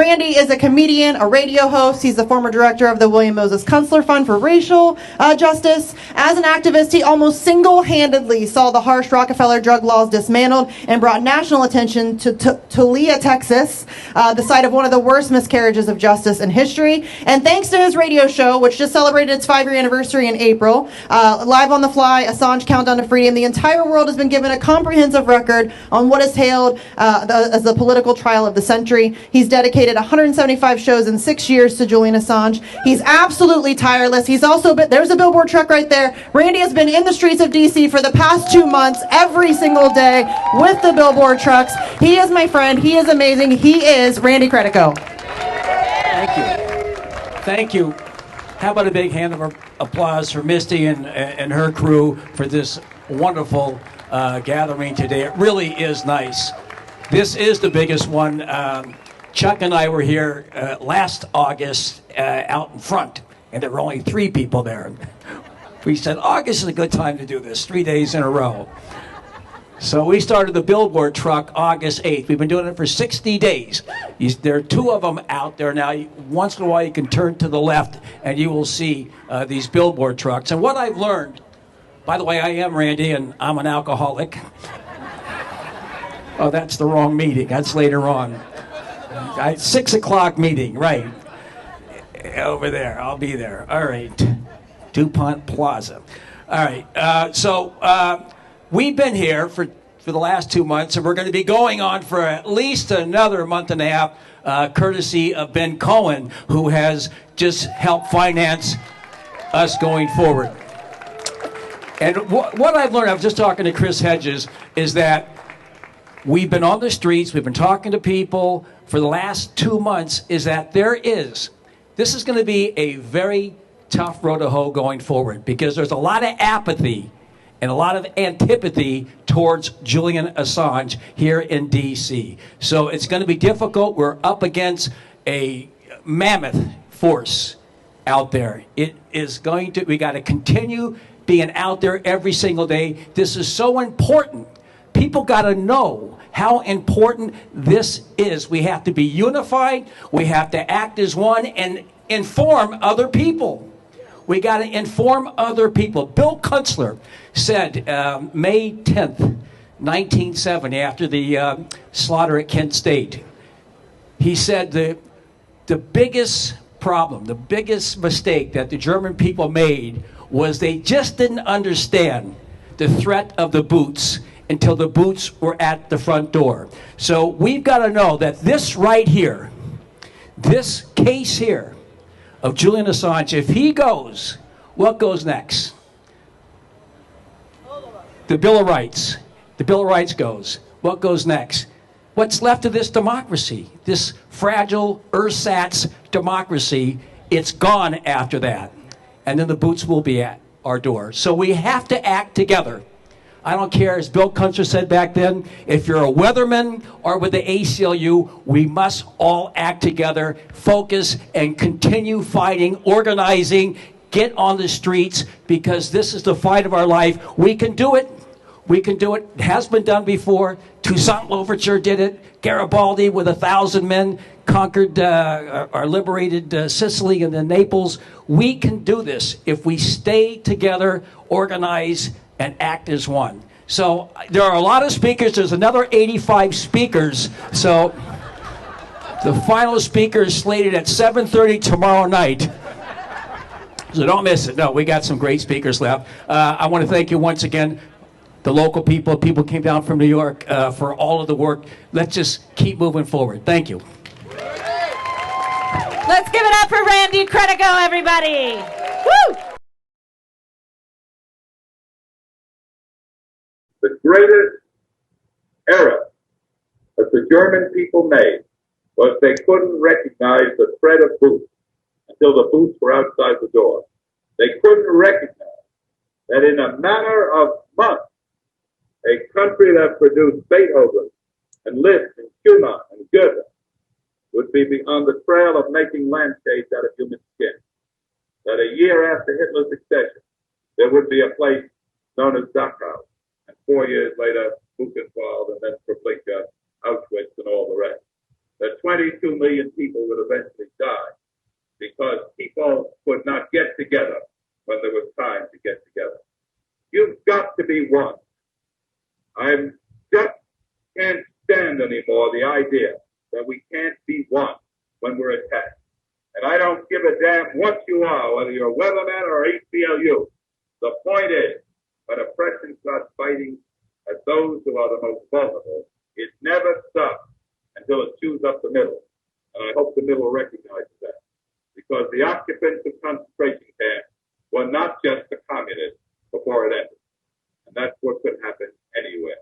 Randy is a comedian, a radio host. He's the former director of the William Moses Kunstler Fund for Racial Justice. As an activist, he almost single-handedly saw the harsh Rockefeller drug laws dismantled and brought national attention to Tollia, Texas, the site of one of the worst miscarriages of justice in history. And thanks to his radio show, which just celebrated its 5-year anniversary in April, Live on the Fly, Assange Countdown to Freedom, the entire world has been given a comprehensive record on what is hailed as the political trial of the century. He's dedicated 175 shows in 6 years to Julian Assange. He's absolutely tireless. He's also been, there's a billboard truck right there. Randy has been in the streets of DC for the past 2 months, every single day, with the billboard trucks. He is my friend. He is amazing. He is Randy Credico. Thank you. Thank you. How about a big hand of applause for Misty and her crew for this wonderful gathering today. It really is nice. This is the biggest one. Chuck and I were here last August out in front, and there were only 3 people there. We said, August is a good time to do this, 3 days in a row. So we started the billboard truck August 8th. We've been doing it for 60 days. There are 2 of them out there now. Once in a while you can turn to the left and you will see these billboard trucks. And what I've learned, by the way, I am Randy and I'm an alcoholic. Oh, that's the wrong meeting. That's later on. 6 o'clock meeting, right. Over there, I'll be there. All right. DuPont Plaza. All right, we've been here for the last 2 months, and we're going to be going on for at least another month and a half, courtesy of Ben Cohen, who has just helped finance us going forward. And what I've learned, I was just talking to Chris Hedges, is that we've been on the streets, we've been talking to people for the last 2 months, is that this is going to be a very tough road to hoe going forward, because there's a lot of apathy and a lot of antipathy towards Julian Assange here in D.C. So it's going to be difficult. We're up against a mammoth force out there. It is going to, we got to continue being out there every single day. This is so important. People got to know how important this is. We have to be unified. We have to act as one and inform other people. We got to inform other people. Bill Kunstler said May 10th, 1970, after the slaughter at Kent State, he said the biggest problem, the biggest mistake that the German people made was they just didn't understand the threat of the boots until the boots were at the front door. So we've got to know that this right here, this case here, of Julian Assange, if he goes, what goes next? The Bill of Rights. The Bill of Rights goes. What goes next? What's left of this democracy? This fragile ersatz democracy, it's gone after that. And then the boots will be at our door. So we have to act together. I don't care, as Bill Kunstler said back then, if you're a weatherman or with the ACLU, we must all act together, focus, and continue fighting, organizing, get on the streets, because this is the fight of our life. We can do it. We can do it. It has been done before. Toussaint Louverture did it. Garibaldi with 1,000 men conquered or liberated Sicily and then Naples. We can do this if we stay together, organize, and act as one. So there are a lot of speakers. There's another 85 speakers. So the final speaker is slated at 7:30 tomorrow night. So don't miss it. No, we got some great speakers left. I want to thank you once again, the local people came down from New York for all of the work. Let's just keep moving forward. Thank you. Let's give it up for Randy Credico, everybody. Woo! The greatest error that the German people made was they couldn't recognize the threat of boots until the boots were outside the door. They couldn't recognize that in a matter of months, a country that produced Beethoven and Liszt and Schumann and Goethe would be on the trail of making landscapes out of human skin. That a year after Hitler's accession, there would be a place known as Dachau. And 4 years later, Buchenwald and then Treblinka, Auschwitz, and all the rest. that 22 million people would eventually die because people could not get together when there was time to get together. You've got to be one. I just can't stand anymore the idea that we can't be one when we're attacked. And I don't give a damn what you are, whether you're a weatherman or ACLU. The point is, when oppression starts fighting at those who are the most vulnerable, it never stops until it chews up the middle. And I hope the middle recognizes that. Because the occupants of concentration camps were not just the communists before it ended. And that's what could happen anywhere.